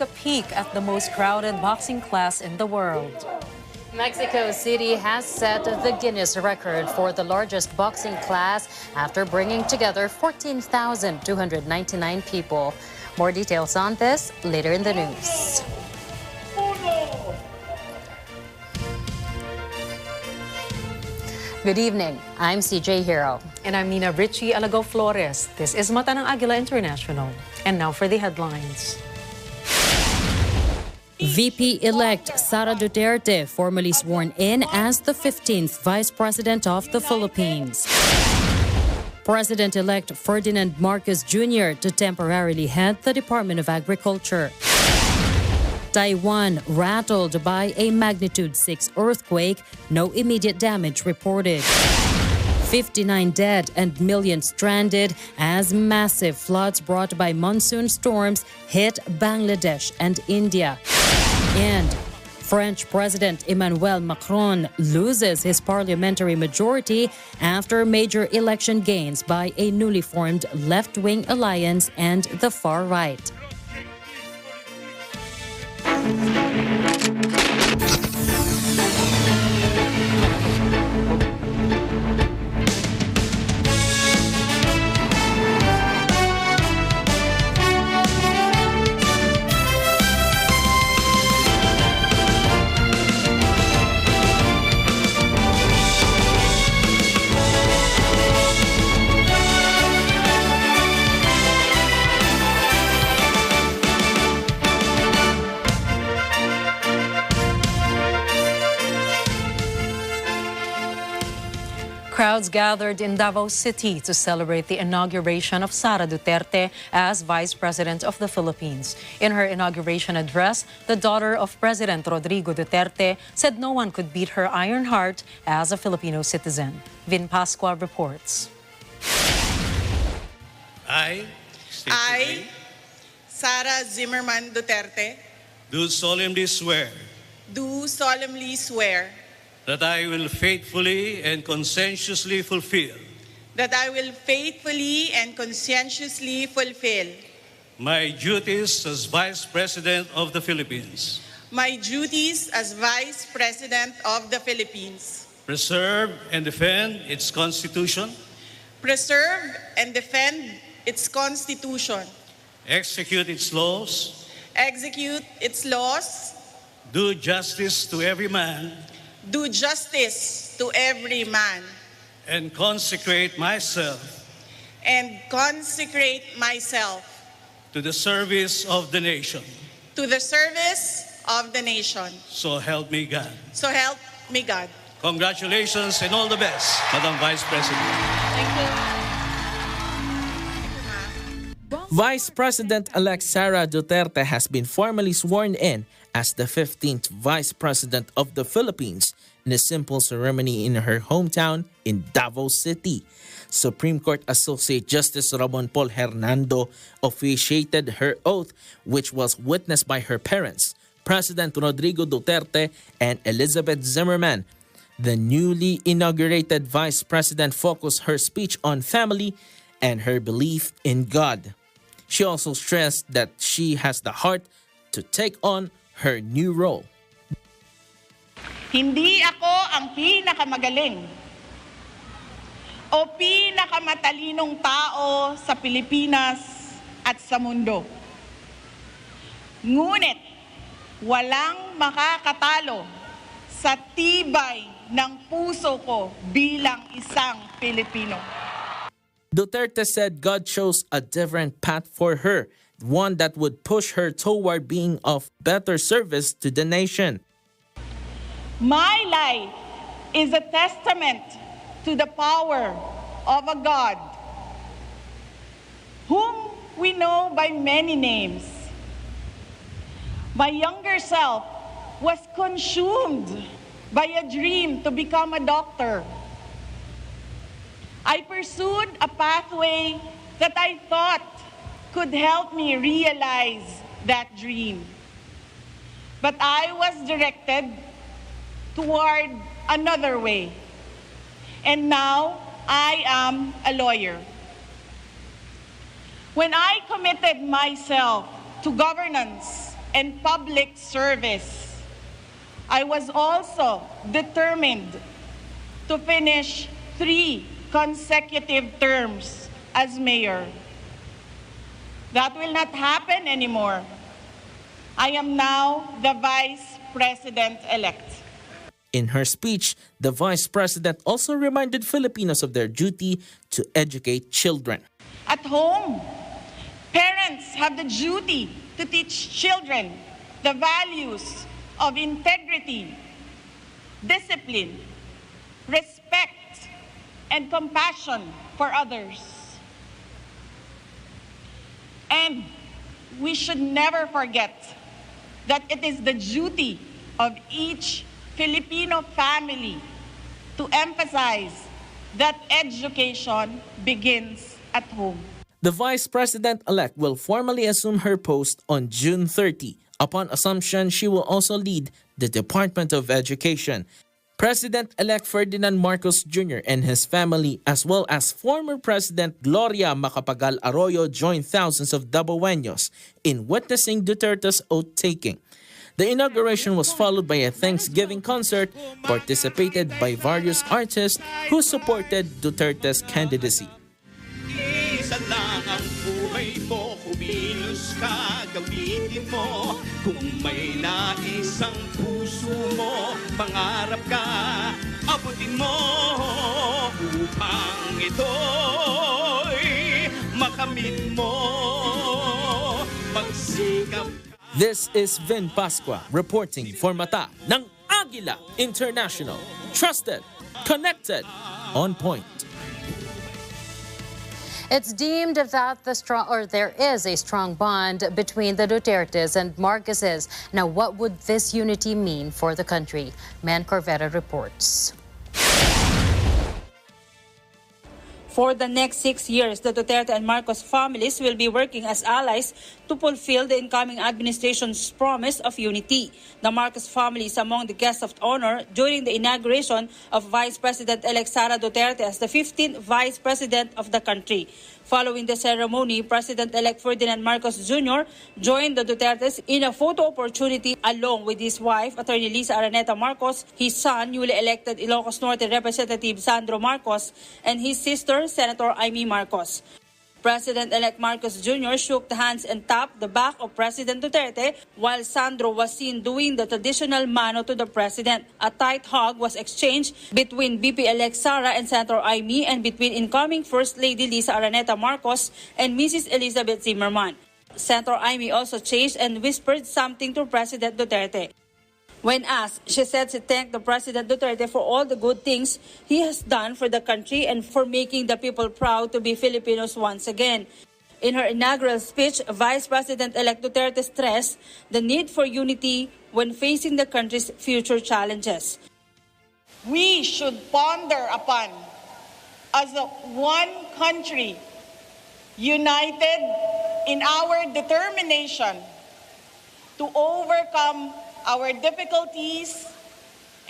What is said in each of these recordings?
A peek at the most crowded boxing class in the world. Mexico City has set the Guinness record for the largest boxing class after bringing together 14,299 people. More details on this later in the news. Good evening. I'm CJ Hero. And I'm Nina Richie Alago Flores. This is Mata ng Agila International. And now for the headlines. VP-elect Sara Duterte formally sworn in as the 15th Vice President of the Philippines. President-elect Ferdinand Marcos Jr. to temporarily head the Department of Agriculture. Taiwan rattled by a magnitude 6 earthquake, no immediate damage reported. 59 dead and millions stranded as massive floods brought by monsoon storms hit Bangladesh and India. And French President Emmanuel Macron loses his parliamentary majority after major election gains by a newly formed left-wing alliance and the far right. Crowds gathered in Davao City to celebrate the inauguration of Sara Duterte as Vice President of the Philippines. In her inauguration address, the daughter of President Rodrigo Duterte said no one could beat her iron heart as a Filipino citizen. Vin Pascua reports. I, Sara Zimmerman Duterte, do solemnly swear do solemnly swear that I will faithfully and conscientiously fulfill that I will faithfully and conscientiously fulfill my duties as Vice President of the Philippines, my duties as Vice President of the Philippines, preserve and defend its Constitution, preserve and defend its Constitution, execute its laws, execute its laws, do justice to every man, do justice to every man, and consecrate myself to the service of the nation. to the service of the nation. So help me God. So help me God. Congratulations and all the best, Madam Vice President. Thank you. Vice President-elect Sara Duterte has been formally sworn in as the 15th Vice President of the Philippines in a simple ceremony in her hometown in Davao City. Supreme Court Associate Justice Ramon Paul Hernando officiated her oath, which was witnessed by her parents, President Rodrigo Duterte and Elizabeth Zimmerman. The newly inaugurated Vice President focused her speech on family and her belief in God. She also stressed that she has the heart to take on her new role. Hindi ako ang pinakamagaling o pinakamatalinong tao sa Pilipinas at sa mundo. Ngunit walang makakatalo sa tibay ng puso ko bilang isang Pilipino. Duterte said God chose a different path for her, one that would push her toward being of better service to the nation. My life is a testament to the power of a God whom we know by many names. My younger self was consumed by a dream to become a doctor. I pursued a pathway that I thought could help me realize that dream. But I was directed toward another way. And now I am a lawyer. When I committed myself to governance and public service. I was also determined to finish 3 consecutive terms as mayor. That will not happen anymore. I am now the Vice President-elect. In her speech, the Vice President also reminded Filipinos of their duty to educate children. At home, parents have the duty to teach children the values of integrity, discipline, respect, and compassion for others. And we should never forget that it is the duty of each Filipino family to emphasize that education begins at home. The Vice President-elect will formally assume her post on June 30. Upon assumption, she will also lead the Department of Education. President-elect Ferdinand Marcos Jr. and his family, as well as former President Gloria Macapagal Arroyo, joined thousands of Dabaweños in witnessing Duterte's oath-taking. The inauguration was followed by a Thanksgiving concert participated by various artists who supported Duterte's candidacy. Isa lang ang buhay mo, kumilos ka, gamitin mo. Kung may nais ang puso mo, mangarap ka, abutin mo. Upang ito'y makamit mo, magsikap. This is Vin Pascua reporting for Mata ng Agila International. Trusted, connected, on point. It's deemed that there is a strong bond between the Dutertes and Marcoses. Now, what would this unity mean for the country? Mccartney reports. For the next 6 years, the Duterte and Marcos families will be working as allies to fulfill the incoming administration's promise of unity. The Marcos family is among the guests of honor during the inauguration of Vice President-elect Sara Duterte as the 15th Vice President of the country. Following the ceremony, President-elect Ferdinand Marcos Jr. joined the Dutertes in a photo opportunity along with his wife, Attorney Lisa Araneta Marcos, his son, newly elected Ilocos Norte Representative Sandro Marcos, and his sister, Senator Amy Marcos. President-elect Marcos Jr. shook the hands and tapped the back of President Duterte while Sandro was seen doing the traditional mano to the president. A tight hug was exchanged between BP-elect Sara and Senator Amy and between incoming First Lady Lisa Araneta Marcos and Mrs. Elizabeth Zimmerman. Senator Amy also chased and whispered something to President Duterte. When asked, she said she thanked the President Duterte for all the good things he has done for the country and for making the people proud to be Filipinos once again. In her inaugural speech, Vice President-elect Duterte stressed the need for unity when facing the country's future challenges. We should ponder upon as one country, united in our determination to overcome our difficulties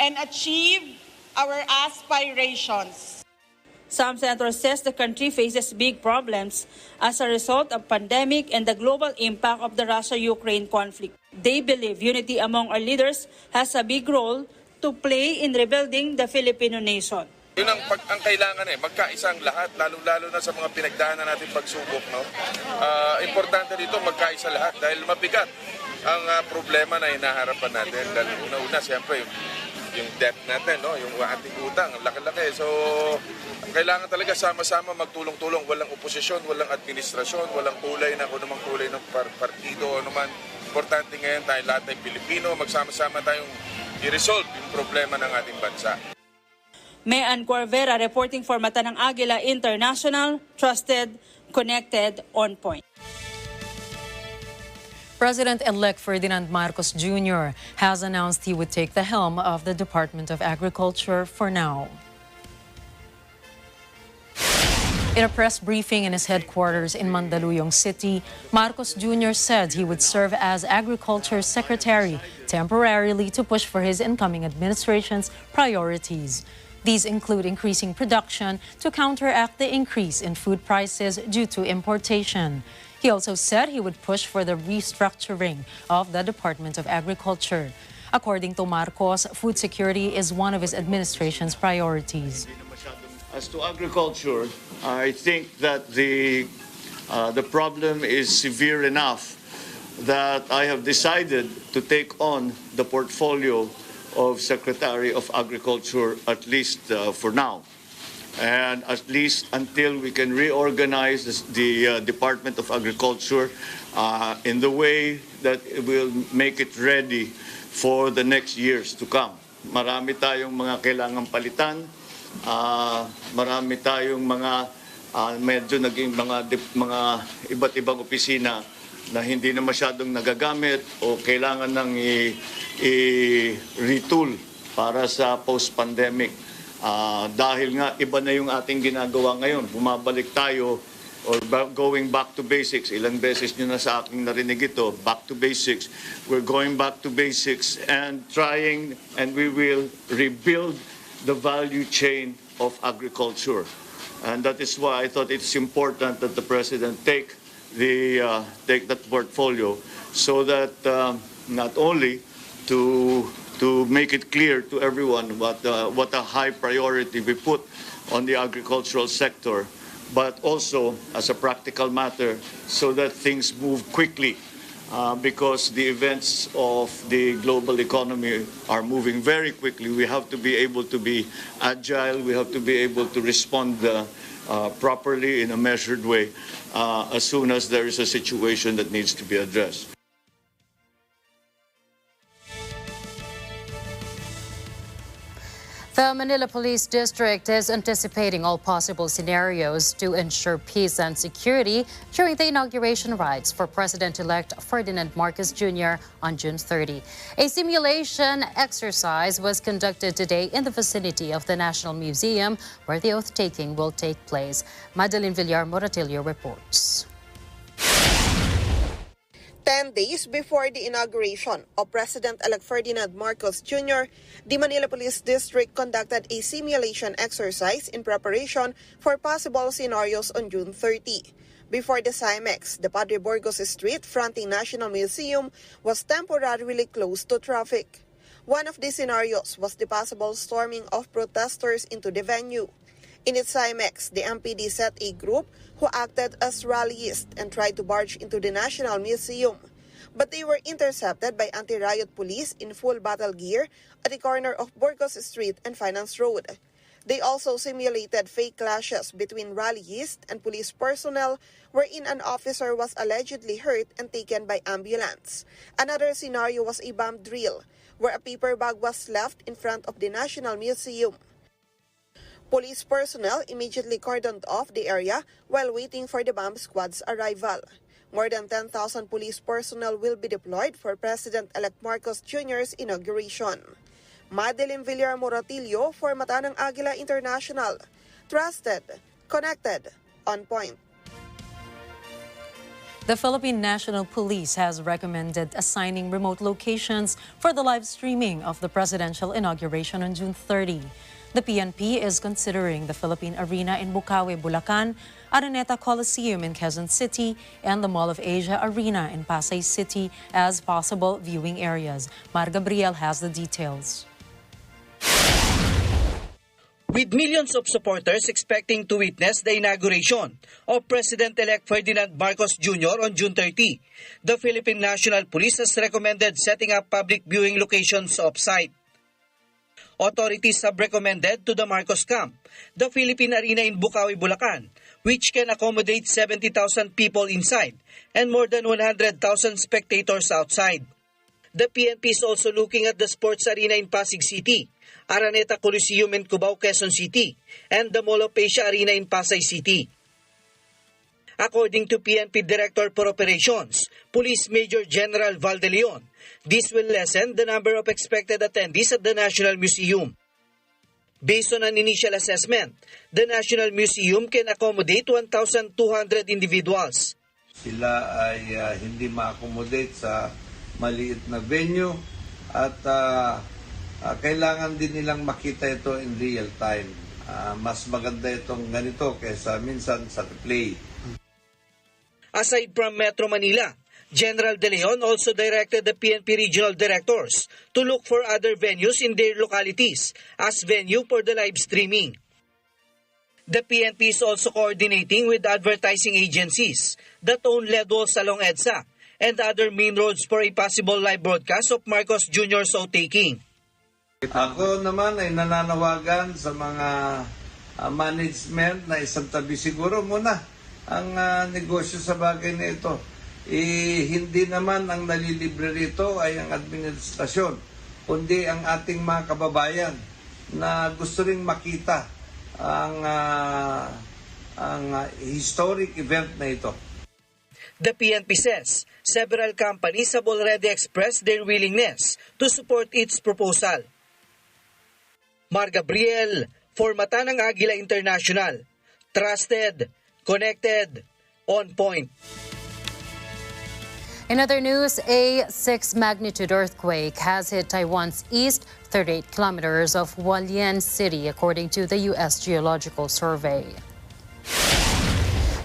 and achieve our aspirations. Some senators says the country faces big problems as a result of pandemic and the global impact of the Russia-Ukraine conflict. They believe unity among our leaders has a big role to play in rebuilding the Filipino nation. Yun ang kailangan magkaisang lahat, lalo-lalo na sa mga pinagdaanan natin pagsubok. No? Importante dito magkaisa lahat dahil mabigat ang problema na hinaharapan natin. Dahil una-una, siyempre, yung debt natin, no? Yung ating utang, ang laki-laki. So, kailangan talaga sama-sama magtulong-tulong. Walang oposisyon, walang administrasyon, walang kulay na kung namang kulay ng partido. Ano man. Importante ngayon tayo lahat ay Pilipino. Magsama-sama tayong i-resolve yung problema ng ating bansa. Mayan Corvera reporting for Mata ng Agila International, trusted, connected, on point. President-elect Ferdinand Marcos Jr. has announced he would take the helm of the Department of Agriculture for now. In a press briefing in his headquarters in Mandaluyong City, Marcos Jr. said he would serve as Agriculture Secretary temporarily to push for his incoming administration's priorities. These include increasing production to counteract the increase in food prices due to importation. He also said he would push for the restructuring of the Department of Agriculture. According to Marcos, food security is one of his administration's priorities. As to agriculture, I think that the problem is severe enough that I have decided to take on the portfolio of Secretary of Agriculture, at least for now. And at least until we can reorganize the Department of Agriculture in the way that it will make it ready for the next years to come. Marami tayong mga kailangang palitan, marami tayong mga medyo naging mga iba't ibang opisina na hindi na masyadong nagagamit o kailangan nang i-retool para sa post-pandemic. Dahil nga iba na yung ating ginagawa ngayon. Bumabalik tayo or going back to basics. Ilang beses nyo na sa aking narinig ito, back to basics. We're going back to basics and trying, and we will rebuild the value chain of agriculture. And that is why I thought it's important that the President take that portfolio so that not only to make it clear to everyone what a high priority we put on the agricultural sector, but also as a practical matter so that things move quickly because the events of the global economy are moving very quickly. We have to be able to be agile. We have to be able to respond properly in a measured way as soon as there is a situation that needs to be addressed. The Manila Police District is anticipating all possible scenarios to ensure peace and security during the inauguration rites for President-elect Ferdinand Marcos Jr. on June 30. A simulation exercise was conducted today in the vicinity of the National Museum, where the oath-taking will take place. Madeline Villar-Moratillo reports. 10 days before the inauguration of President-elect Ferdinand Marcos Jr., the Manila Police District conducted a simulation exercise in preparation for possible scenarios on June 30. Before the CIMEX, the Padre Burgos Street fronting National Museum was temporarily closed to traffic. One of the scenarios was the possible storming of protesters into the venue. In its CIMEX, the MPD set a group who acted as rallyists and tried to barge into the National Museum. But they were intercepted by anti-riot police in full battle gear at the corner of Burgos Street and Finance Road. They also simulated fake clashes between rallyists and police personnel wherein an officer was allegedly hurt and taken by ambulance. Another scenario was a bomb drill where a paper bag was left in front of the National Museum. Police personnel immediately cordoned off the area while waiting for the bomb squad's arrival. More than 10,000 police personnel will be deployed for President-elect Marcos Jr.'s inauguration. Madeline Villar-Moratillo for Mata ng Agila International. Trusted, connected, on point. The Philippine National Police has recommended assigning remote locations for the live streaming of the presidential inauguration on June 30. The PNP is considering the Philippine Arena in Bukawi, Bulacan, Araneta Coliseum in Quezon City, and the Mall of Asia Arena in Pasay City as possible viewing areas. Mar Gabriel has the details. With millions of supporters expecting to witness the inauguration of President-elect Ferdinand Marcos Jr. on June 30, the Philippine National Police has recommended setting up public viewing locations off-site. Authorities have recommended to the Marcos camp the Philippine Arena in Bukawi, Bulacan, which can accommodate 70,000 people inside and more than 100,000 spectators outside. The PNP is also looking at the sports arena in Pasig City, Araneta Coliseum in Cubao, Quezon City, and the Mall of Asia Arena in Pasay City. According to PNP Director for Operations, Police Major General Val de Leon, this will lessen the number of expected attendees at the National Museum. Based on an initial assessment, the National Museum can accommodate 1,200 individuals. Sila ay hindi ma-accommodate sa maliit na venue at kailangan din nilang makita ito in real time. Mas maganda itong ganito kaysa minsan sa play. Aside from Metro Manila, General De Leon also directed the PNP regional directors to look for other venues in their localities as venue for the live streaming. The PNP is also coordinating with advertising agencies that own lead walls along EDSA and other main roads for a possible live broadcast of Marcos Jr.'s outtaking. Ako naman ay nananawagan sa mga management na isang tabi siguro muna ang negosyo sa bagay na ito. Hindi naman ang nalilibre rito ay ang administrasyon, kundi ang ating mga kababayan na gusto ring makita ang historic event na ito. The PNP says several companies have already expressed their willingness to support its proposal. Mar Gabriel, for Mata ng Agila International. Trusted, connected, on point. In other news, a 6 magnitude earthquake has hit Taiwan's east, 38 kilometers of Hualien City, according to the U.S. Geological Survey.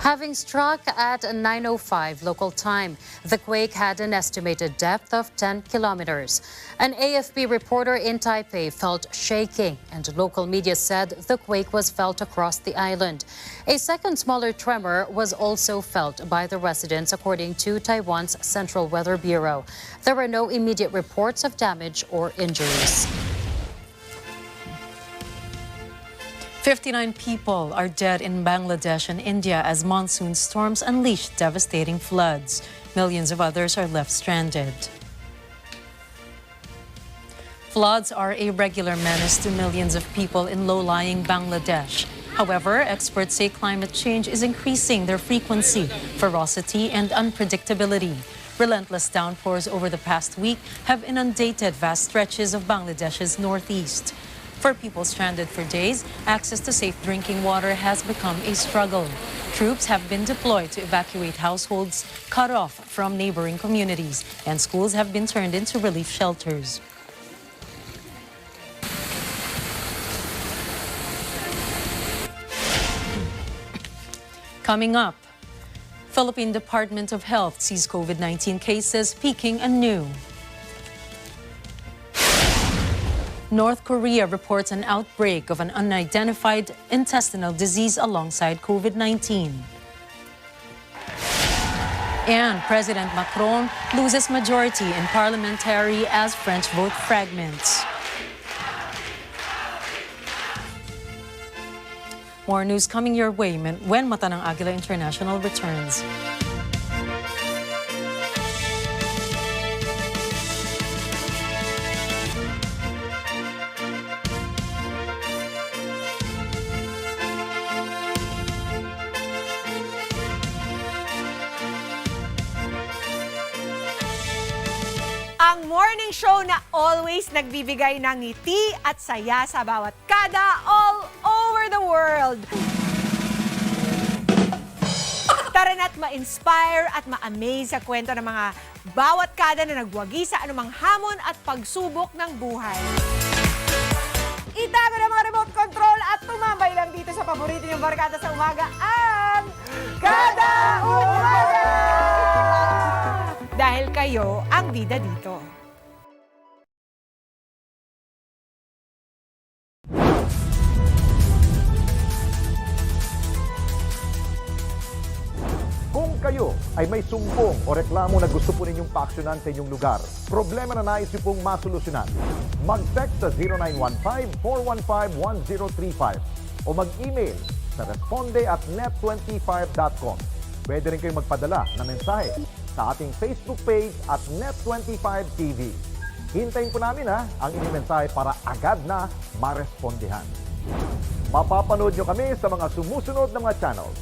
Having struck at 9:05 local time, the quake had an estimated depth of 10 kilometers. An AFP reporter in Taipei felt shaking, and local media said the quake was felt across the island. A second smaller tremor was also felt by the residents, according to Taiwan's Central Weather Bureau. There were no immediate reports of damage or injuries. 59 people are dead in Bangladesh and India as monsoon storms unleash devastating floods. Millions of others are left stranded. Floods are a regular menace to millions of people in low-lying Bangladesh. However, experts say climate change is increasing their frequency, ferocity, and unpredictability. Relentless downpours over the past week have inundated vast stretches of Bangladesh's northeast. For people stranded for days, access to safe drinking water has become a struggle. Troops have been deployed to evacuate households cut off from neighboring communities, and schools have been turned into relief shelters. Coming up, Philippine Department of Health sees COVID-19 cases peaking anew. North Korea reports an outbreak of an unidentified intestinal disease alongside COVID-19. And President Macron loses majority in parliamentary as French vote fragments. More news coming your way when Mata ng Agila International returns. Ang morning show na always nagbibigay ng ngiti at saya sa bawat kada all over the world. Tara na't ma-inspire at ma-amaze sa kwento ng mga bawat kada na nagwagi sa anumang hamon at pagsubok ng buhay. Itago na mga remote control at tumambay lang dito sa paborito niyong barkada sa umaga, ang Kada Umaga! Dahil kayo ang bida dito. Kung kayo ay may sumbong o reklamo na gusto po ninyong paaksyonan sa inyong lugar, problema na nais niyo pong masolusyonan, mag-text sa 0915-415-1035 o mag-email sa responde@net25.com. Pwede rin kayong magpadala ng mensahe sa ating Facebook page at Net25TV. Hintayin po namin ang inyong mensahe para agad na marespondihan. Mapapanood nyo kami sa mga sumusunod na mga channels.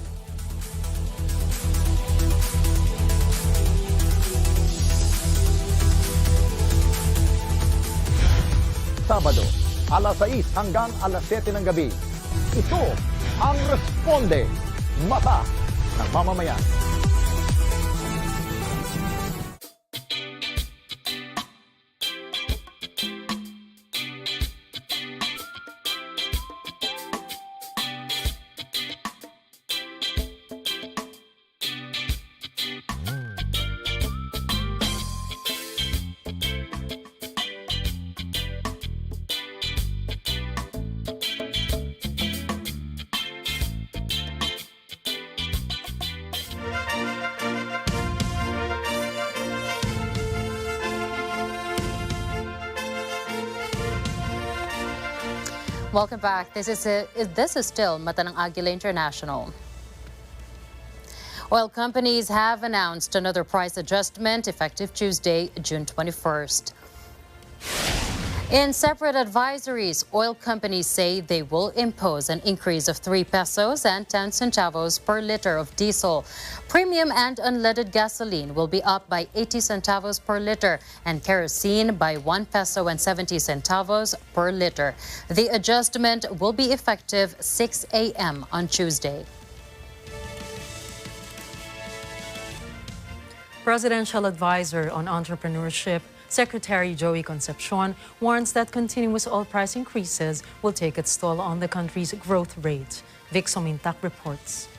Sabado, alas 6 hanggang alas 7 ng gabi. Ito ang Responde, Mata ng Mamamayan. Welcome back. This is still Mata ng Agila International. Oil companies have announced another price adjustment effective Tuesday, June 21st. In separate advisories, oil companies say they will impose an increase of 3 pesos and 10 centavos per liter of diesel. Premium and unleaded gasoline will be up by 80 centavos per liter and kerosene by 1 peso and 70 centavos per liter. The adjustment will be effective 6 a.m. on Tuesday. Presidential Advisor on Entrepreneurship, Secretary Joey Concepcion, warns that continuous oil price increases will take its toll on the country's growth rate. Vic Somintak reports.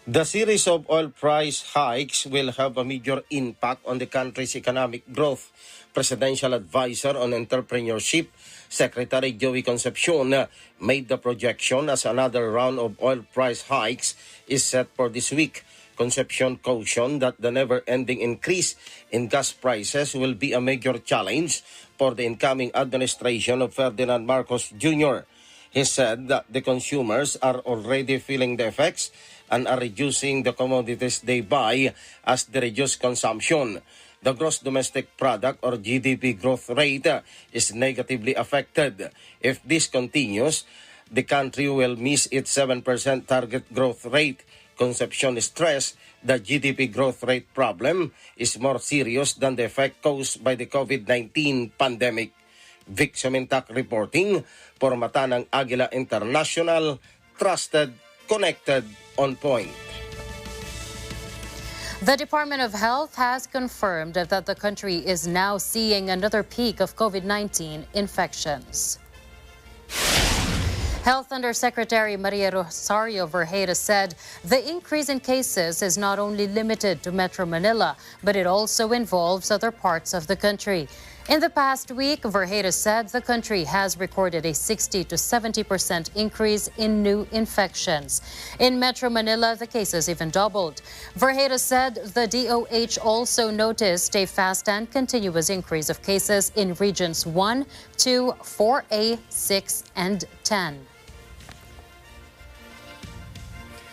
The series of oil price hikes will have a major impact on the country's economic growth. Presidential Advisor on Entrepreneurship, Secretary Joey Concepcion, made the projection as another round of oil price hikes is set for this week. Concepcion cautioned that the never-ending increase in gas prices will be a major challenge for the incoming administration of Ferdinand Marcos Jr. He said that the consumers are already feeling the effects and are reducing the commodities they buy as they reduce consumption. The gross domestic product or GDP growth rate is negatively affected. If this continues, the country will miss its 7% target growth rate. Concepcion stressed the GDP growth rate problem is more serious than the effect caused by the COVID-19 pandemic. Vic Somintak reporting for Mata ng Agila International, trusted, connected, on point. The Department of Health has confirmed that the country is now seeing another peak of COVID-19 infections. Health Undersecretary Maria Rosario Vergeire said the increase in cases is not only limited to Metro Manila, but it also involves other parts of the country. In the past week, Vergeire said the country has recorded a 60 to 70% increase in new infections. In Metro Manila, the cases even doubled. Vergeire said the DOH also noticed a fast and continuous increase of cases in regions 1, 2, 4A, 6, and 10.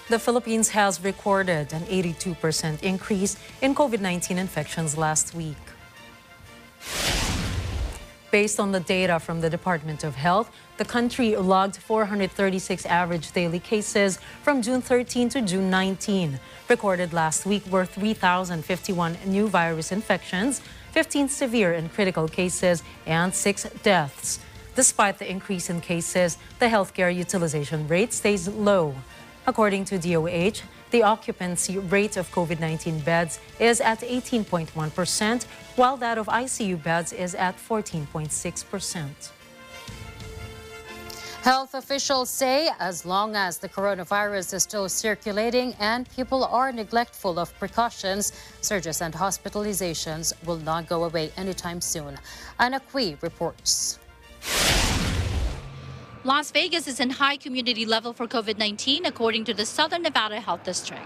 The Philippines has recorded an 82% increase in COVID-19 infections last week. Based on the data from the Department of Health, the country logged 436 average daily cases from June 13 to June 19. Recorded last week were 3,051 new virus infections, 15 severe and critical cases, and 6 deaths. Despite the increase in cases, the healthcare utilization rate stays low. According to DOH, the occupancy rate of COVID-19 beds is at 18.1%, while that of ICU beds is at 14.6%. Health officials say as long as the coronavirus is still circulating and people are neglectful of precautions, surges and hospitalizations will not go away anytime soon. Ana Cui reports. Las Vegas is in high community level for COVID-19, according to the Southern Nevada Health District.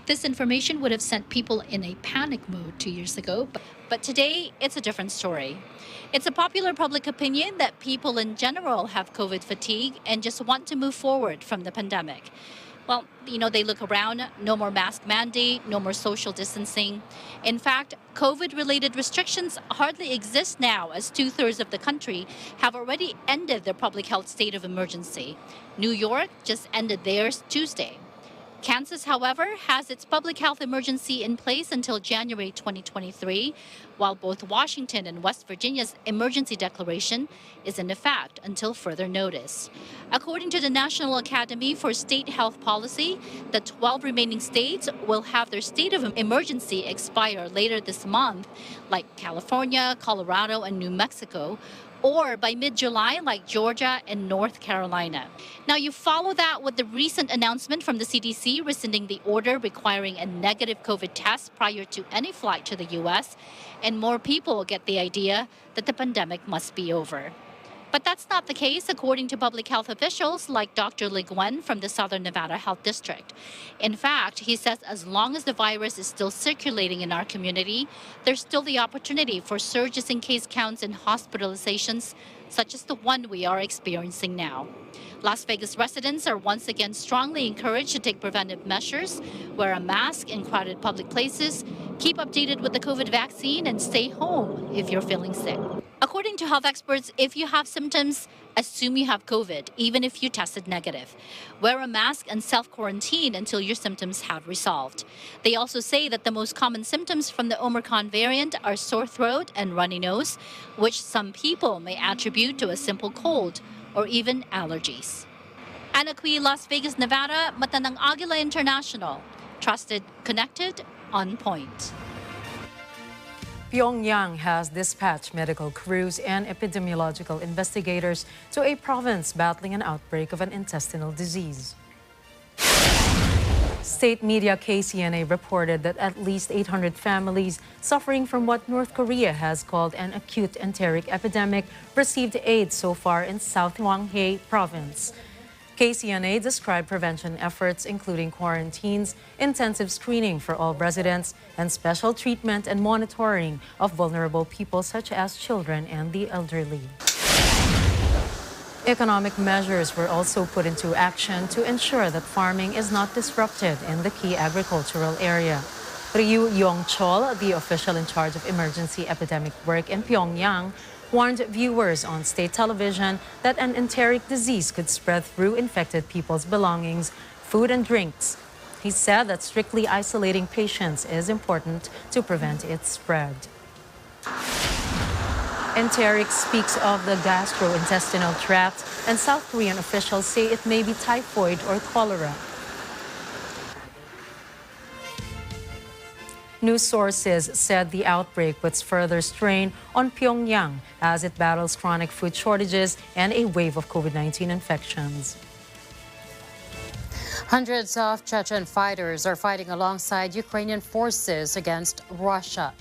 This information would have sent people in a panic mode 2 years ago, but today it's a different story. It's a popular public opinion that people in general have COVID fatigue and just want to move forward from the pandemic. Well, they look around, no more mask mandate, no more social distancing. In fact, COVID-related restrictions hardly exist now, as 2/3 of the country have already ended their public health state of emergency. New York just ended theirs Tuesday. Kansas, however, has its public health emergency in place until January 2023, while both Washington and West Virginia's emergency declaration is in effect until further notice. According to the National Academy for State Health Policy, the 12 remaining states will have their state of emergency expire later this month, like California, Colorado, and New Mexico, or by mid-July like Georgia and North Carolina. Now you follow that with the recent announcement from the CDC rescinding the order requiring a negative COVID test prior to any flight to the U.S., and more people get the idea that the pandemic must be over. But that's not the case, according to public health officials like Dr. Liguen from the Southern Nevada Health District. In fact, he says as long as the virus is still circulating in our community, there's still the opportunity for surges in case counts and hospitalizations, such as the one we are experiencing now. Las Vegas residents are once again strongly encouraged to take preventive measures, wear a mask in crowded public places, keep updated with the COVID vaccine, and stay home if you're feeling sick. According to health experts, if you have symptoms, assume you have COVID, even if you tested negative. Wear a mask and self-quarantine until your symptoms have resolved. They also say that the most common symptoms from the Omicron variant are sore throat and runny nose, which some people may attribute to a simple cold or even allergies. Ana Cui, Las Vegas, Nevada, mata ng Agila International. Trusted, connected, on point. Pyongyang has dispatched medical crews and epidemiological investigators to a province battling an outbreak of an intestinal disease. State media KCNA reported that at least 800 families suffering from what North Korea has called an acute enteric epidemic received aid so far in South Hwanghae province. KCNA described prevention efforts including quarantines, intensive screening for all residents, and special treatment and monitoring of vulnerable people such as children and the elderly. Economic measures were also put into action to ensure that farming is not disrupted in the key agricultural area. Ryu Yong-chol, the official in charge of emergency epidemic work in Pyongyang, warned viewers on state television that an enteric disease could spread through infected people's belongings, food and drinks. He said that strictly isolating patients is important to prevent its spread. Enteric speaks of the gastrointestinal tract, and South Korean officials say it may be typhoid or cholera. News sources said the outbreak puts further strain on Pyongyang as it battles chronic food shortages and a wave of COVID-19 infections. Hundreds of Chechen fighters are fighting alongside Ukrainian forces against Russia.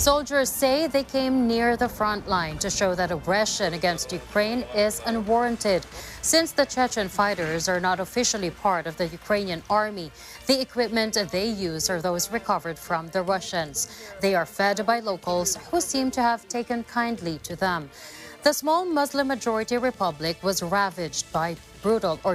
Soldiers say they came near the front line to show that aggression against Ukraine is unwarranted. Since the Chechen fighters are not officially part of the Ukrainian army, the equipment they use are those recovered from the Russians. They are fed by locals who seem to have taken kindly to them. The small Muslim-majority republic was ravaged by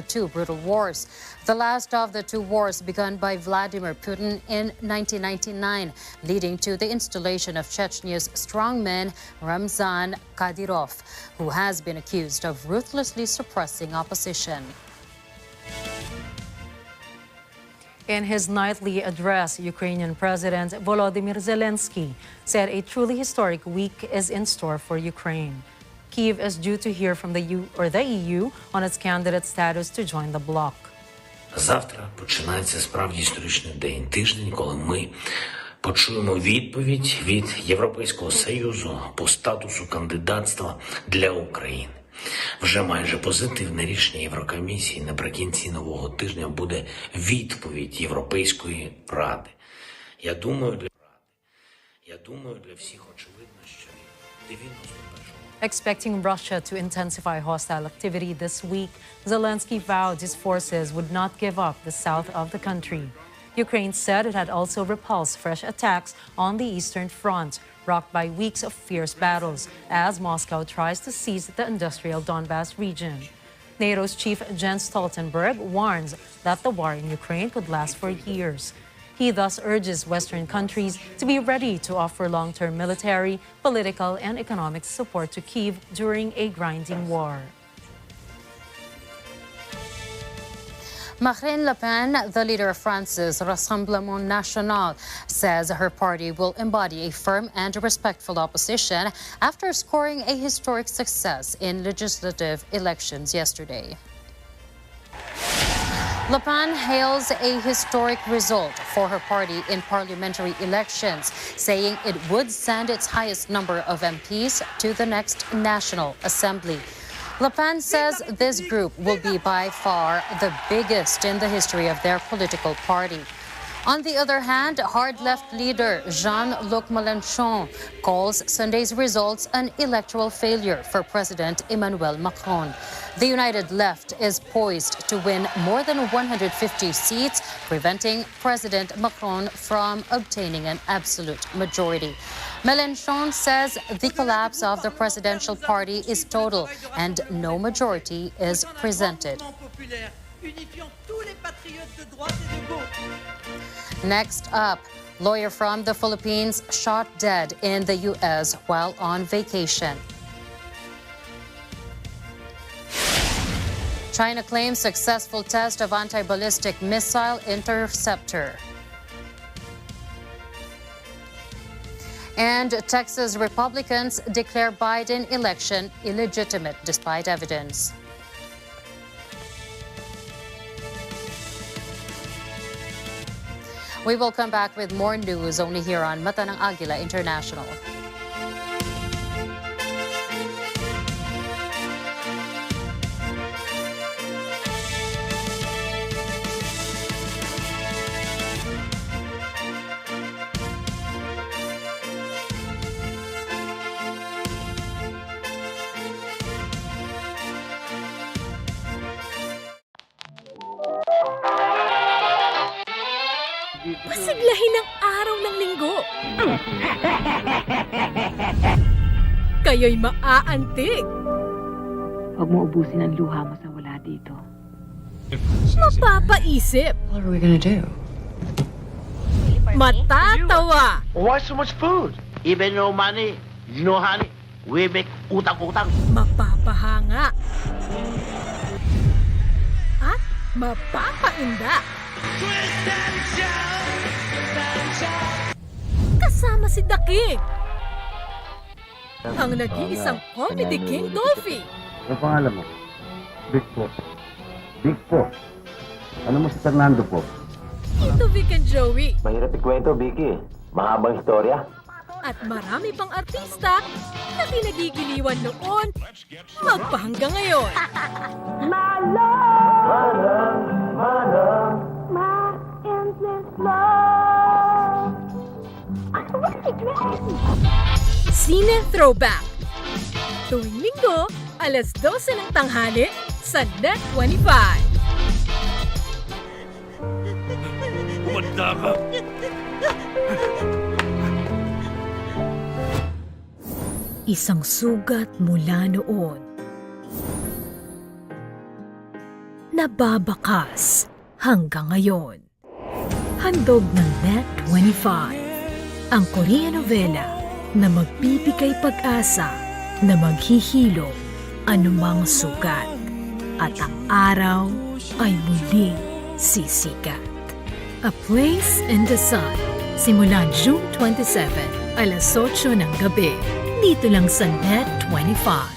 two brutal wars. The last of the two wars begun by Vladimir Putin in 1999, leading to the installation of Chechnya's strongman Ramzan Kadyrov, who has been accused of ruthlessly suppressing opposition. In his nightly address, Ukrainian President Volodymyr Zelensky said a truly historic week is in store for Ukraine. Kyiv is due to hear from the EU on its candidate status to join the bloc. Завтра починається справді історичний день, тиждень, коли ми почуємо відповідь від Європейського Союзу по статусу кандидатства для України. Вже майже позитивне рішення Єврокомісії наприкінці нового тижня буде відповідь Європейської Ради. Я думаю, для всіх очевидно, що 91 Expecting Russia to intensify hostile activity this week, Zelensky vowed his forces would not give up the south of the country. Ukraine said it had also repulsed fresh attacks on the eastern front, rocked by weeks of fierce battles, as Moscow tries to seize the industrial Donbas region. NATO's chief Jens Stoltenberg warns that the war in Ukraine could last for years. He thus urges Western countries to be ready to offer long-term military, political, and economic support to Kyiv during a grinding war. Marine Le Pen, the leader of France's Rassemblement National, says her party will embody a firm and respectful opposition after scoring a historic success in legislative elections yesterday. Le Pen hails a historic result for her party in parliamentary elections, saying it would send its highest number of MPs to the next National Assembly. Le Pen says this group will be by far the biggest in the history of their political party. On the other hand, hard-left leader Jean-Luc Mélenchon calls Sunday's results an electoral failure for President Emmanuel Macron. The United Left is poised to win more than 150 seats, preventing President Macron from obtaining an absolute majority. Mélenchon says the collapse of the presidential party is total and no majority is presented. Next up, lawyer from the Philippines shot dead in the U.S. while on vacation. China claims successful test of anti-ballistic missile interceptor. And Texas Republicans declare Biden election illegitimate despite evidence. We will come back with more news only here on Mata ng Agila International. Masiglahin ang araw ng linggo. Kayo'y maaantig. Huwag mo ubusin ang luha mo sa wala dito. Mapapaisip. What are we gonna do? Matatawa. Why so much food? Even no money, no honey, we make utang-utang. Mapapahanga. At mapapainda. Kasama si The King, ang nag-iisang comedy king Dolphy. Ano pangalan mo? Big po. Big po. Ano mo si Fernando po? Tito Vic and Joey. Mahirap ikwento, Vicky. Mahabang istorya. At marami pang artista na pinagigiliwan noon magpahanggang ngayon. Cine Throwback. Tuwing linggo, alas 12 ng tanghali sa Net 25. Kumanda ka! Isang sugat mula noon. Nababakas hanggang ngayon. Handog ng Net 25. Ang Korean novela na magbibigay pag-asa na maghihilom anumang sugat at ang araw ay muling sisikat. A Place in the Sun, simula June 27, alas 8 ng gabi, dito lang sa Net 25.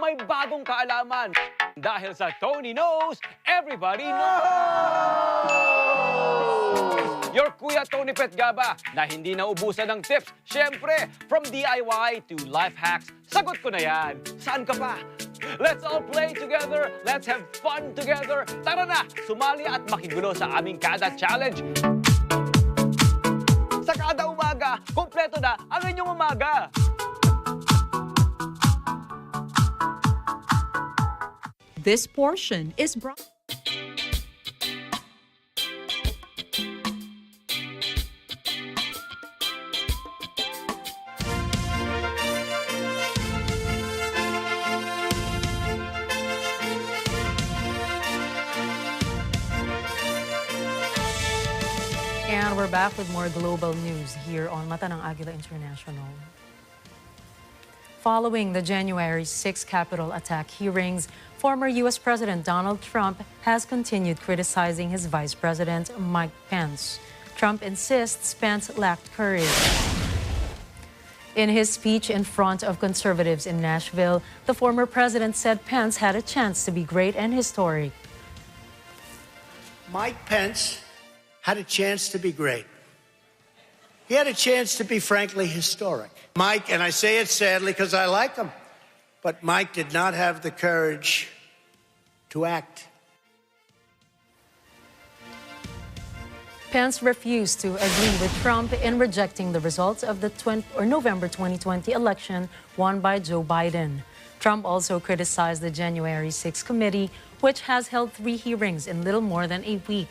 May bagong kaalaman. Dahil sa Tony Knows, everybody knows! Your Kuya Tony Petgaba na hindi naubusan ng tips. Siyempre, from DIY to life hacks, sagot ko na yan. Saan ka pa? Let's all play together. Let's have fun together. Tara na, sumali at makigulo sa aming Kada Challenge. Sa kada umaga, kompleto na ang inyong umaga. This portion is brought. And we're back with more global news here on Mata ng Agila International. Following the January 6 Capitol attack hearings, former U.S. President Donald Trump has continued criticizing his Vice President Mike Pence. Trump insists Pence lacked courage. In his speech in front of conservatives in Nashville, the former president said Pence had a chance to be great and historic. Mike Pence had a chance to be great. He had a chance to be, frankly, historic. Mike, and I say it sadly because I like him, but Mike did not have the courage to act. Pence refused to agree with Trump in rejecting the results of the November 2020 election won by Joe Biden. Trump also criticized the January 6 committee, which has held 3 hearings in little more than a week.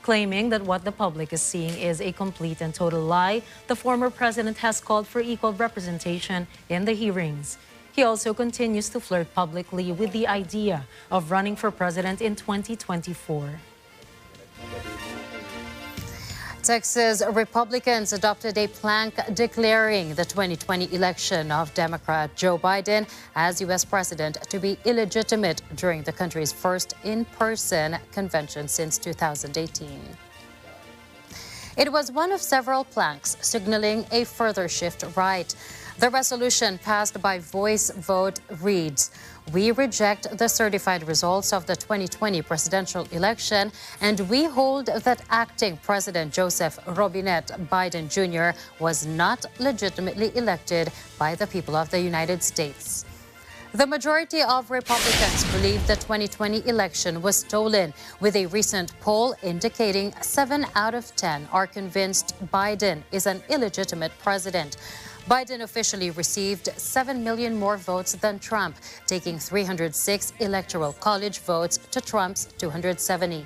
Claiming that what the public is seeing is a complete and total lie, the former president has called for equal representation in the hearings. He also continues to flirt publicly with the idea of running for president in 2024. Texas Republicans adopted a plank declaring the 2020 election of Democrat Joe Biden as U.S. president to be illegitimate during the country's first in-person convention since 2018. It was one of several planks signaling a further shift right. The resolution passed by voice vote reads, "We reject the certified results of the 2020 presidential election, and we hold that acting President Joseph Robinette Biden Jr. was not legitimately elected by the people of the United States." The majority of Republicans believe the 2020 election was stolen, with a recent poll indicating 7 out of 10 are convinced Biden is an illegitimate president. Biden officially received 7 million more votes than Trump, taking 306 electoral college votes to Trump's 270.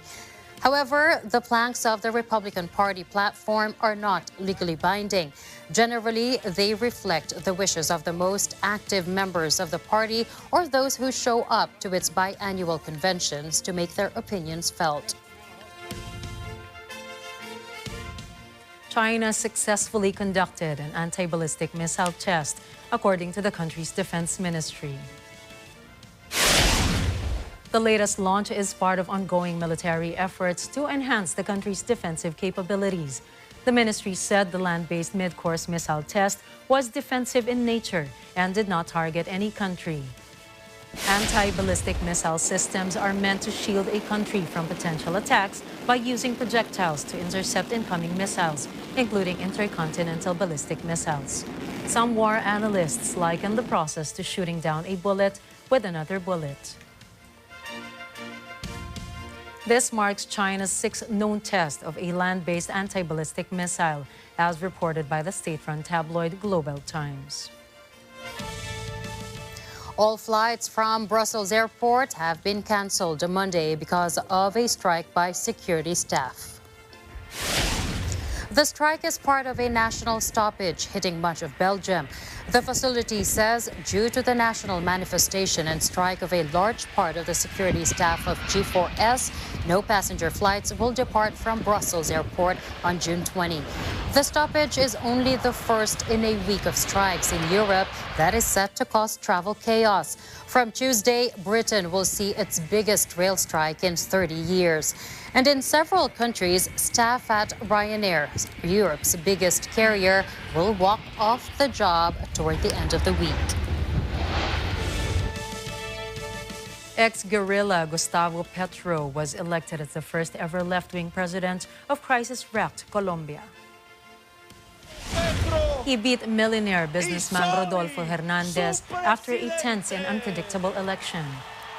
However, the planks of the Republican Party platform are not legally binding. Generally, they reflect the wishes of the most active members of the party or those who show up to its biannual conventions to make their opinions felt. China successfully conducted an anti-ballistic missile test, according to the country's defense ministry. The latest launch is part of ongoing military efforts to enhance the country's defensive capabilities. The ministry said the land-based mid-course missile test was defensive in nature and did not target any country. Anti-ballistic missile systems are meant to shield a country from potential attacks by using projectiles to intercept incoming missiles, including intercontinental ballistic missiles. Some war analysts liken the process to shooting down a bullet with another bullet. This marks China's 6th known test of a land-based anti-ballistic missile, as reported by the state-run tabloid Global Times. All flights from Brussels Airport have been cancelled Monday because of a strike by security staff. The strike is part of a national stoppage hitting much of Belgium. The facility says due to the national manifestation and strike of a large part of the security staff of G4S, no passenger flights will depart from Brussels Airport on June 20. The stoppage is only the first in a week of strikes in Europe that is set to cause travel chaos. From Tuesday, Britain will see its biggest rail strike in 30 years. And in several countries, staff at Ryanair, Europe's biggest carrier, will walk off the job toward the end of the week. Ex-guerrilla Gustavo Petro was elected as the first ever left-wing president of crisis-wrecked Colombia. He beat millionaire businessman Rodolfo Hernandez after a tense and unpredictable election.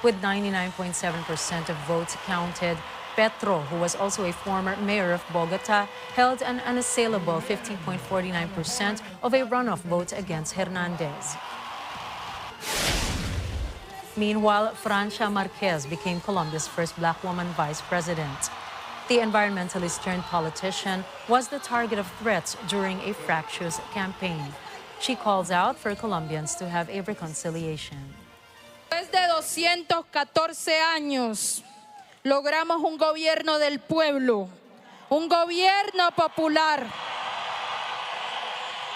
With 99.7% of votes counted, Petro, who was also a former mayor of Bogota, held an unassailable 50.49% of a runoff vote against Hernandez. Meanwhile, Francia Marquez became Colombia's first black woman vice president. The environmentalist-turned politician was the target of threats during a fractious campaign. She calls out for Colombians to have a reconciliation. Desde 214 años, logramos un gobierno del pueblo, un gobierno popular.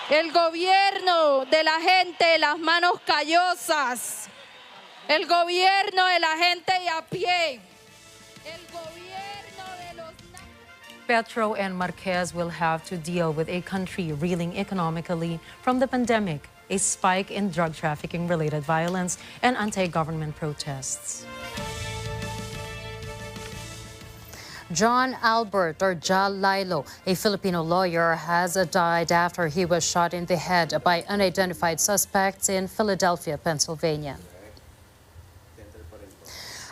El gobierno de la gente de las manos callosas, el gobierno de la gente de a pie, el gobierno de los... Petro and Marquez will have to deal with a country reeling economically from the pandemic, a spike in drug trafficking-related violence, and anti-government protests. John Albert, or Jal Lilo, a Filipino lawyer, has died after he was shot in the head by unidentified suspects in Philadelphia, Pennsylvania.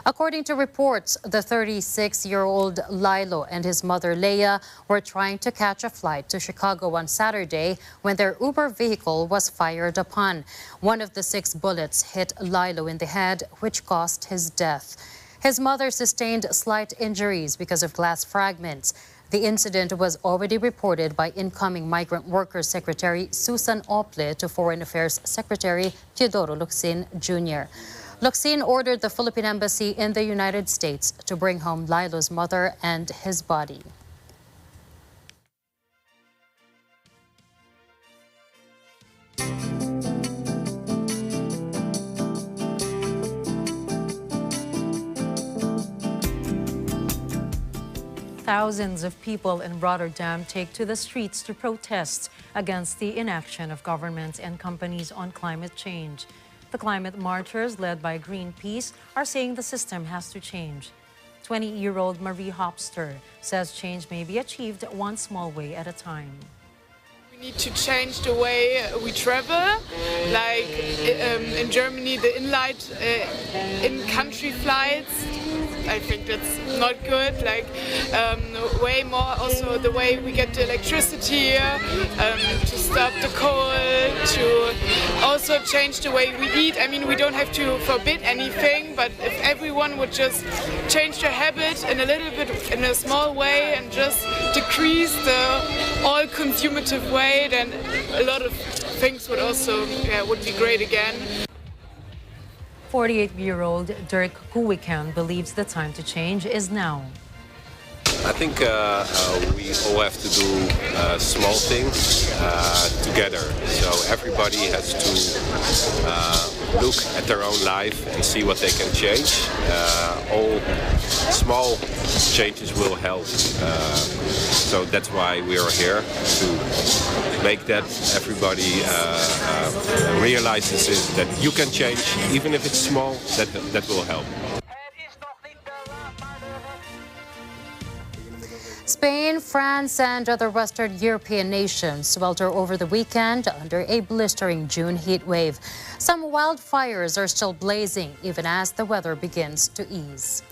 According to reports, the 36-year-old Lilo and his mother Leah were trying to catch a flight to Chicago on Saturday when their Uber vehicle was fired upon. One of the 6 bullets hit Lilo in the head, which caused his death. His mother sustained slight injuries because of glass fragments. The incident was already reported by incoming Migrant Workers Secretary Susan Ople to Foreign Affairs Secretary Teodoro Locsin Jr. Locsin ordered the Philippine Embassy in the United States to bring home Lilo's mother and his body. Thousands of people in Rotterdam take to the streets to protest against the inaction of governments and companies on climate change. The climate marchers, led by Greenpeace, are saying the system has to change. 20-year-old Marie Hopster says change may be achieved one small way at a time. We need to change the way we travel. Like in Germany, the in-country flights. I think that's not good. Like way more also the way we get the electricity, to stop the coal, to also change the way we eat. I mean, we don't have to forbid anything, but if everyone would just change their habit in a little bit, in a small way, and just decrease the all-consumative way, then a lot of things would also would be great again. 48-year-old Dirk Kuwikan believes the time to change is now. I think we all have to do small things together. So everybody has to look at their own life and see what they can change. All small changes will help. So that's why we are here, to make that everybody realizes that you can change, even if it's small, that will help. Spain, France, and other Western European nations swelter over the weekend under a blistering June heat wave. Some wildfires are still blazing even as the weather begins to ease.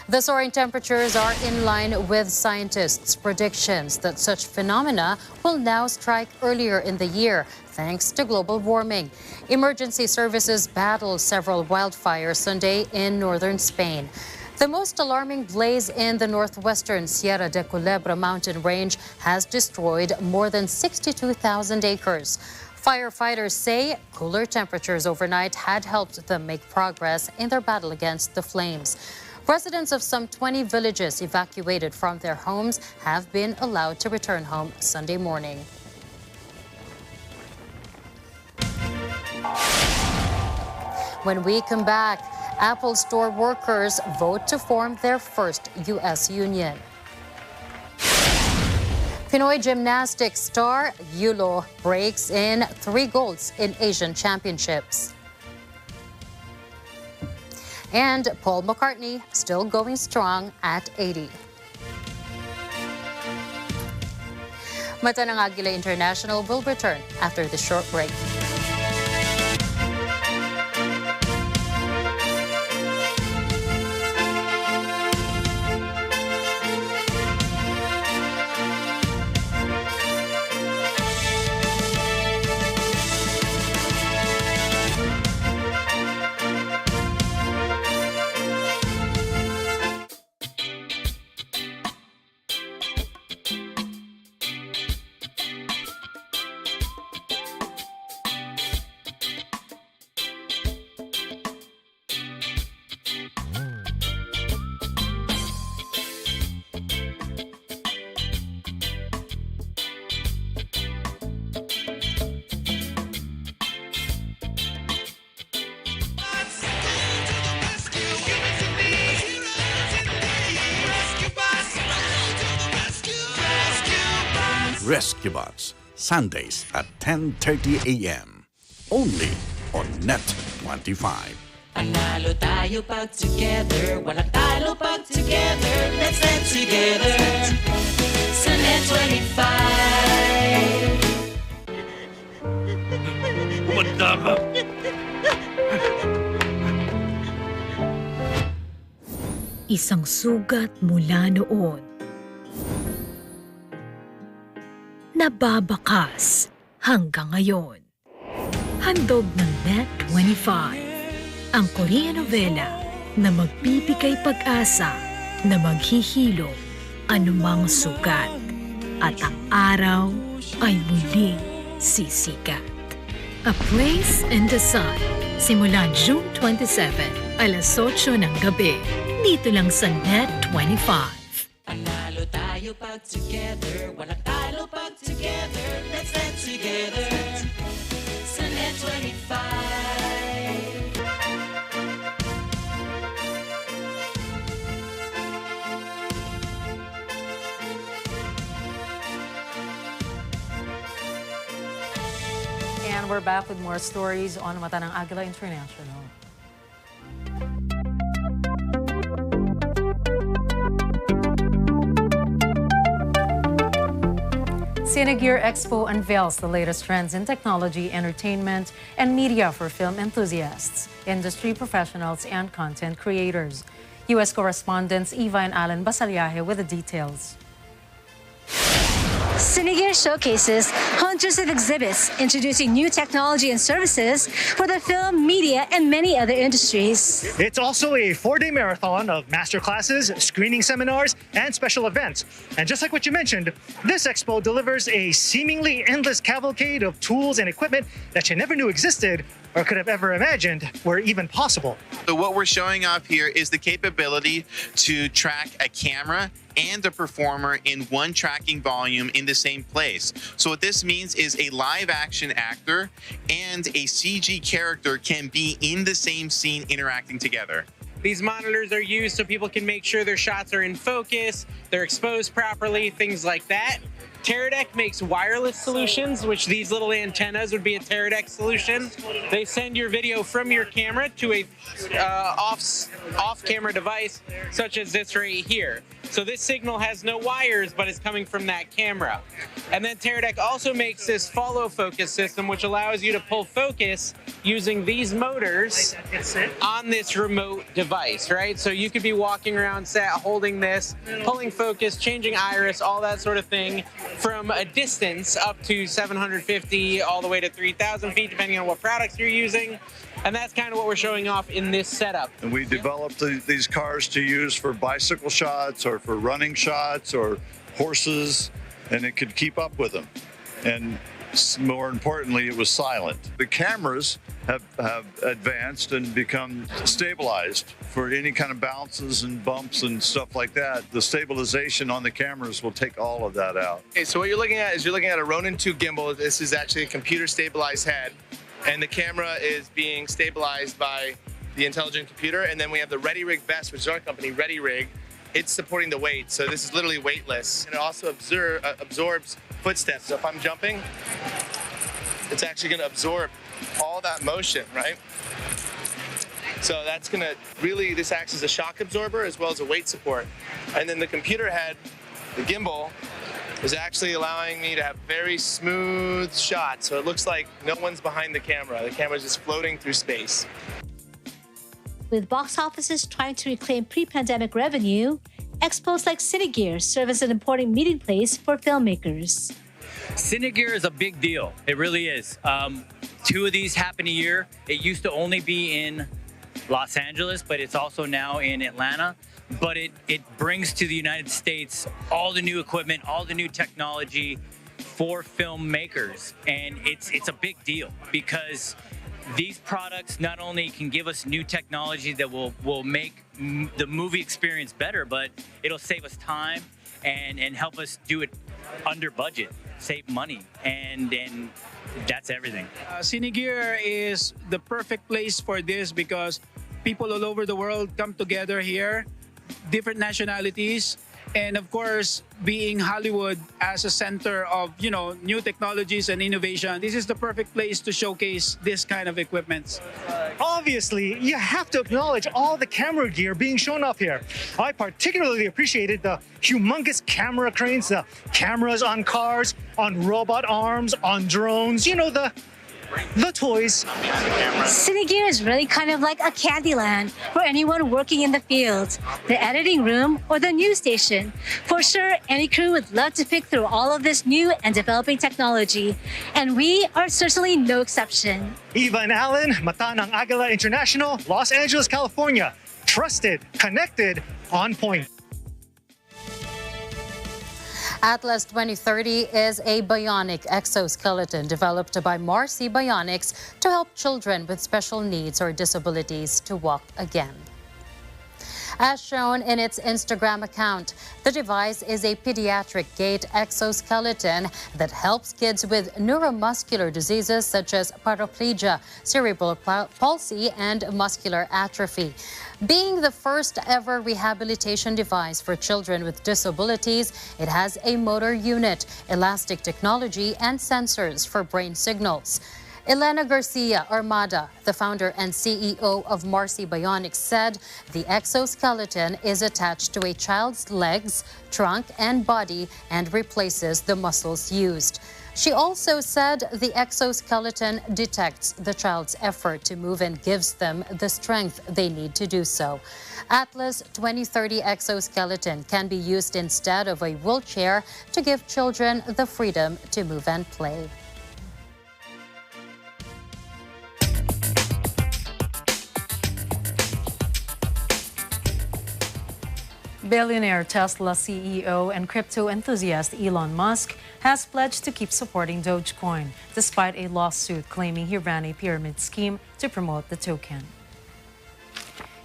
The soaring temperatures are in line with scientists' predictions that such phenomena will now strike earlier in the year, thanks to global warming. Emergency services battled several wildfires Sunday in northern Spain. The most alarming blaze in the northwestern Sierra de Culebra mountain range has destroyed more than 62,000 acres. Firefighters say cooler temperatures overnight had helped them make progress in their battle against the flames. Residents of some 20 villages evacuated from their homes have been allowed to return home Sunday morning. When we come back, Apple Store workers vote to form their first U.S. union. Pinoy gymnastics star Yulo breaks in 3 golds in Asian Championships. And Paul McCartney still going strong at 80. Mata ng Agila International will return after the short break. Rescue Bots, Sundays at 10:30 a.m. Only on Net 25. Panalo tayo pag together, walang talo pag together. Let's stand together sa Net 25. Umanda ka! Isang sugat mula noon. Nababakas hanggang ngayon. Handog ng Net 25. Ang Korean novela na magbibigay pag-asa na maghihilo anumang sugat at ang araw ay muling sisikat. A Place in the Sun, simula June 27, alas 8 ng gabi, dito lang sa Net 25. Panalo tayo pag together, walang talo pag together. Let's stand together sa Net 25. And we're back with more stories on Mata ng Agila International. Cinegear Expo unveils the latest trends in technology, entertainment, and media for film enthusiasts, industry professionals, and content creators. U.S. correspondents Eva and Alan Basalyahe with the details. Cinegear showcases hundreds of exhibits introducing new technology and services for the film, media, and many other industries. It's also a 4-day marathon of master classes, screening seminars, and special events. And just like what you mentioned, this expo delivers a seemingly endless cavalcade of tools and equipment that you never knew existed or could have ever imagined were even possible. So what we're showing off here is the capability to track a camera and a performer in one tracking volume in the same place. So what this means is a live action actor and a CG character can be in the same scene interacting together. These monitors are used so people can make sure their shots are in focus, they're exposed properly, things like that. Teradek makes wireless solutions, which these little antennas would be a Teradek solution. They send your video from your camera to a off-camera device, such as this right here. So this signal has no wires, but it's coming from that camera. And then Teradek also makes this follow focus system, which allows you to pull focus using these motors on this remote device, right? So you could be walking around set, holding this, pulling focus, changing iris, all that sort of thing, from a distance up to 750 all the way to 3,000 feet, depending on what products you're using. And that's kind of what we're showing off in this setup. And we developed these cars to use for bicycle shots or for running shots or horses, and it could keep up with them. And more importantly, it was silent. The cameras have advanced and become stabilized for any kind of bounces and bumps and stuff like that. The stabilization on the cameras will take all of that out. Okay, so what you're looking at is a Ronin 2 gimbal. This is actually a computer stabilized head, and the camera is being stabilized by the intelligent computer. And then we have the ReadyRig vest, which is our company, ReadyRig. It's supporting the weight, so this is literally weightless. And it also absorbs footsteps. So if I'm jumping, it's actually gonna absorb all that motion, right? So that's gonna really, this acts as a shock absorber as well as a weight support. And then the computer head, the gimbal, is actually allowing me to have very smooth shots. So it looks like no one's behind the camera. The camera's just floating through space. With box offices trying to reclaim pre-pandemic revenue, expos like Cinegear serve as an important meeting place for filmmakers. Cinegear is a big deal. It really is. 2 of these happen a year. It used to only be in Los Angeles, but it's also now in Atlanta. But it brings to the United States all the new equipment, all the new technology for filmmakers. And it's a big deal because these products not only can give us new technology that will make the movie experience better, but it'll save us time and help us do it under budget, save money, and that's everything. Cinegear is the perfect place for this because people all over the world come together here, different nationalities, And of course, being Hollywood as a center of, new technologies and innovation, this is the perfect place to showcase this kind of equipment. Obviously, you have to acknowledge all the camera gear being shown off here. I particularly appreciated the humongous camera cranes, the cameras on cars, on robot arms, on drones, the toys. City Gear is really kind of like a candy land for anyone working in the field, the editing room, or the news station. For sure, any crew would love to pick through all of this new and developing technology, and we are certainly no exception. Eva and Alan, mata ng Agila International, Los Angeles, California. Trusted, connected, on point. Atlas 2030 is a bionic exoskeleton developed by Marcy Bionics to help children with special needs or disabilities to walk again. As shown in its Instagram account, the device is a pediatric gait exoskeleton that helps kids with neuromuscular diseases such as paraplegia, cerebral palsy, and muscular atrophy. Being the first ever rehabilitation device for children with disabilities, it has a motor unit, elastic technology, and sensors for brain signals. Elena Garcia Armada, the founder and CEO of Marcy Bionics, said the exoskeleton is attached to a child's legs, trunk, and body and replaces the muscles used. She also said the exoskeleton detects the child's effort to move and gives them the strength they need to do so. Atlas 2030 exoskeleton can be used instead of a wheelchair to give children the freedom to move and play. Billionaire Tesla CEO and crypto enthusiast Elon Musk has pledged to keep supporting Dogecoin, despite a lawsuit claiming he ran a pyramid scheme to promote the token.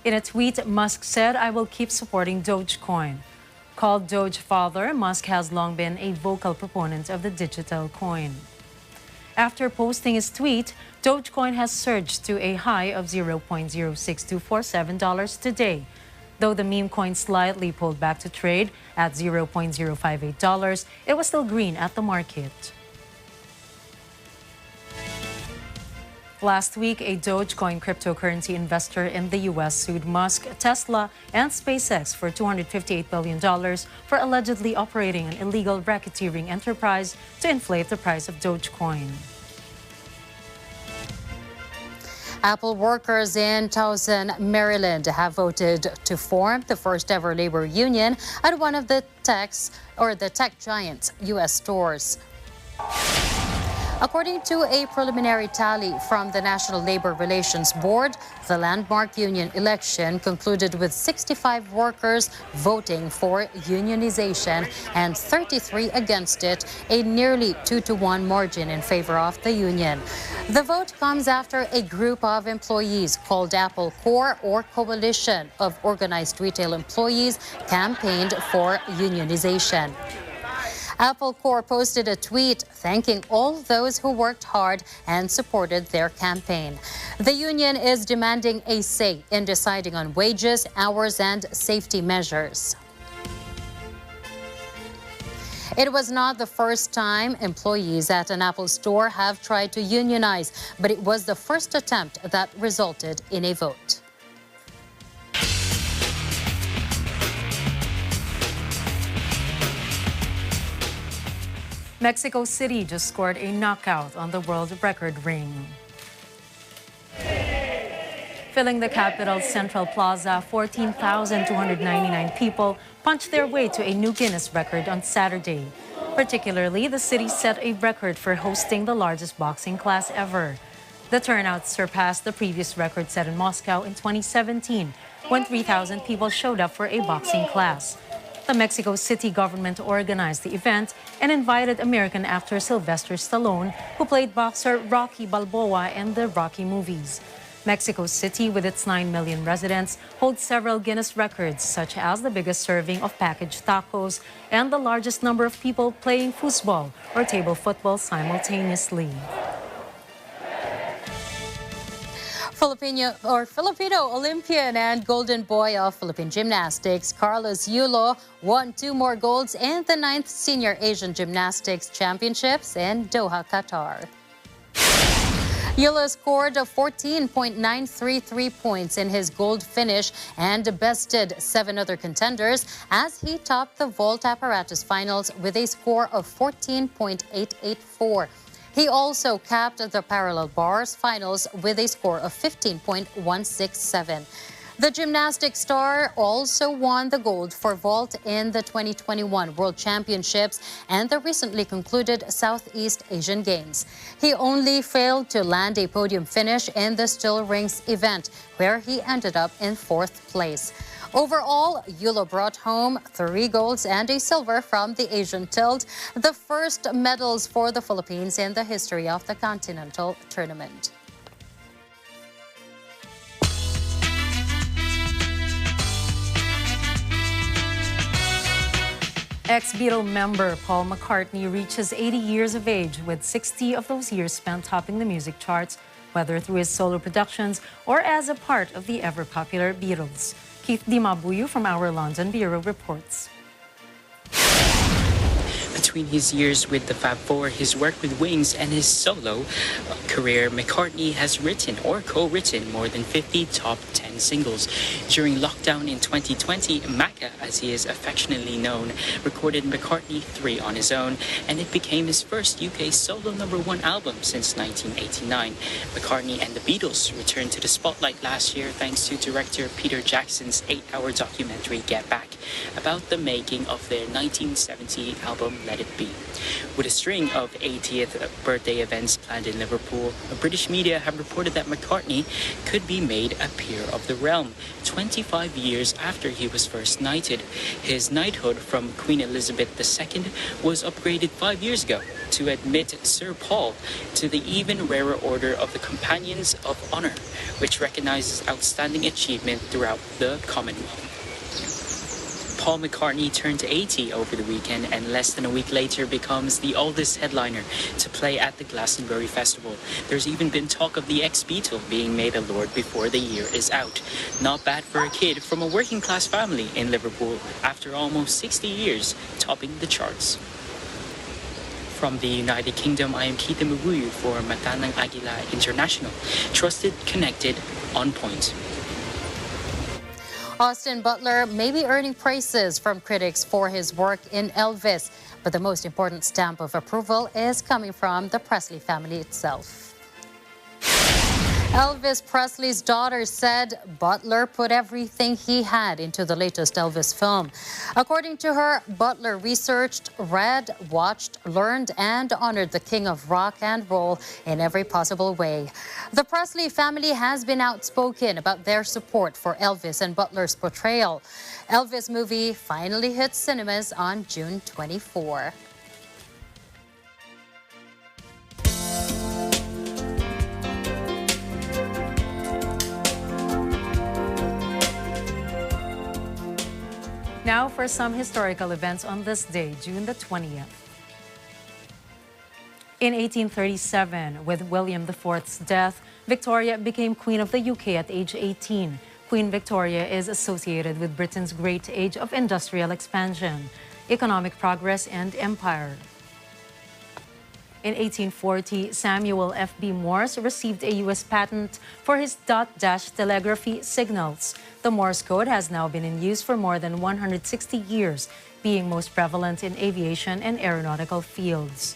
In a tweet, Musk said, "I will keep supporting Dogecoin." Called Doge Father, Musk has long been a vocal proponent of the digital coin. After posting his tweet, Dogecoin has surged to a high of $0.06247 today. Though the meme coin slightly pulled back to trade at $0.058, it was still green at the market. Last week, a Dogecoin cryptocurrency investor in the U.S. sued Musk, Tesla, and SpaceX for $258 billion for allegedly operating an illegal racketeering enterprise to inflate the price of Dogecoin. Apple workers in Towson, Maryland have voted to form the first ever labor union at one of the tech giant's U.S. stores. According to a preliminary tally from the National Labor Relations Board, the landmark union election concluded with 65 workers voting for unionization and 33 against it, a nearly 2-to-1 margin in favor of the union. The vote comes after a group of employees called Apple Corps, or Coalition of Organized Retail Employees, campaigned for unionization. Apple Corps posted a tweet thanking all those who worked hard and supported their campaign. The union is demanding a say in deciding on wages, hours, and safety measures. It was not the first time employees at an Apple store have tried to unionize, but it was the first attempt that resulted in a vote. Mexico City just scored a knockout on the world record ring. Filling the capital's Central Plaza, 14,299 people punched their way to a new Guinness record on Saturday. Particularly, the city set a record for hosting the largest boxing class ever. The turnout surpassed the previous record set in Moscow in 2017, when 3,000 people showed up for a boxing class. The Mexico City government organized the event and invited American actor Sylvester Stallone, who played boxer Rocky Balboa in the Rocky movies. Mexico City, with its 9 million residents, holds several Guinness records, such as the biggest serving of packaged tacos and the largest number of people playing foosball or table football simultaneously. Filipino Olympian and golden boy of Philippine gymnastics, Carlos Yulo, won 2 more golds in the 9th Senior Asian Gymnastics Championships in Doha, Qatar. Yulo scored 14.933 points in his gold finish and bested 7 other contenders as he topped the vault apparatus finals with a score of 14.884. He also capped the parallel bars finals with a score of 15.167. The gymnastics star also won the gold for vault in the 2021 World Championships and the recently concluded Southeast Asian Games. He only failed to land a podium finish in the still rings event, where he ended up in 4th place. Overall, Yulo brought home 3 golds and a silver from the Asian tilt, the first medals for the Philippines in the history of the continental tournament. Ex-Beatle member Paul McCartney reaches 80 years of age, with 60 of those years spent topping the music charts, whether through his solo productions or as a part of the ever-popular Beatles. Keith Dimabuyo from our London Bureau reports. Between his years with the Fab Four, his work with Wings, and his solo career, McCartney has written or co-written more than 50 top 10 singles. During lockdown in 2020, Macca, as he is affectionately known, recorded McCartney 3 on his own, and it became his first UK solo #1 album since 1989. McCartney and the Beatles returned to the spotlight last year thanks to director Peter Jackson's 8-hour documentary Get Back about the making of their 1970 album Let It Be. With a string of 80th birthday events planned in Liverpool, British media have reported that McCartney could be made a peer of the realm 25 years after he was first knighted. His knighthood from Queen Elizabeth II was upgraded 5 years ago to admit Sir Paul to the even rarer Order of the Companions of Honour, which recognizes outstanding achievement throughout the Commonwealth. Paul McCartney turned 80 over the weekend and less than a week later becomes the oldest headliner to play at the Glastonbury Festival. There's even been talk of the ex-Beatle being made a lord before the year is out. Not bad for a kid from a working-class family in Liverpool after almost 60 years topping the charts. From the United Kingdom, I am Keith Dimabuyo for Matanang Agila International. Trusted, connected, on point. Austin Butler may be earning praises from critics for his work in Elvis, but the most important stamp of approval is coming from the Presley family itself. Elvis Presley's daughter said Butler put everything he had into the latest Elvis film. According to her, Butler researched, read, watched, learned, and honored the king of rock and roll in every possible way. The Presley family has been outspoken about their support for Elvis and Butler's portrayal. Elvis movie finally hits cinemas on June 24. Now for some historical events on this day, June the 20th. In 1837, with William IV's death, Victoria became Queen of the UK at age 18. Queen Victoria is associated with Britain's great age of industrial expansion, economic progress, and empire. In 1840, Samuel F.B. Morse received a U.S. patent for his dot-dash telegraphy signals. The Morse code has now been in use for more than 160 years, being most prevalent in aviation and aeronautical fields.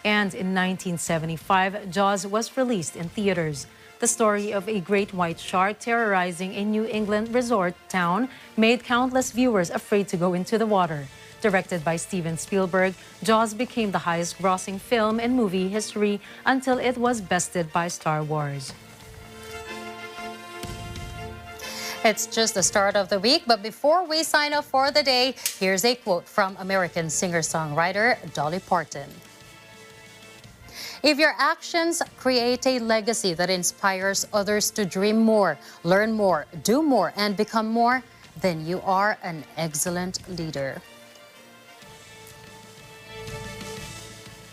And in 1975, Jaws was released in theaters. The story of a great white shark terrorizing a New England resort town made countless viewers afraid to go into the water. Directed by Steven Spielberg, Jaws became the highest-grossing film in movie history until it was bested by Star Wars. It's just the start of the week, but before we sign off for the day, here's a quote from American singer-songwriter Dolly Parton. If your actions create a legacy that inspires others to dream more, learn more, do more, and become more, then you are an excellent leader.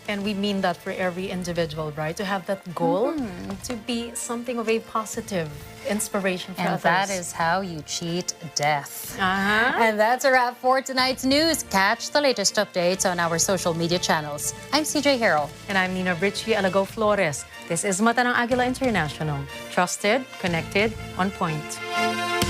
And we mean that for every individual, right? To have that goal, to be something of a positive inspiration for and others. that is how you cheat death. And that's a wrap for tonight's news. Catch the latest updates on our social media channels. I'm CJ Harrell. And I'm Nina Richie Alago Flores. This is Mata ng Agila International. Trusted, connected, on point.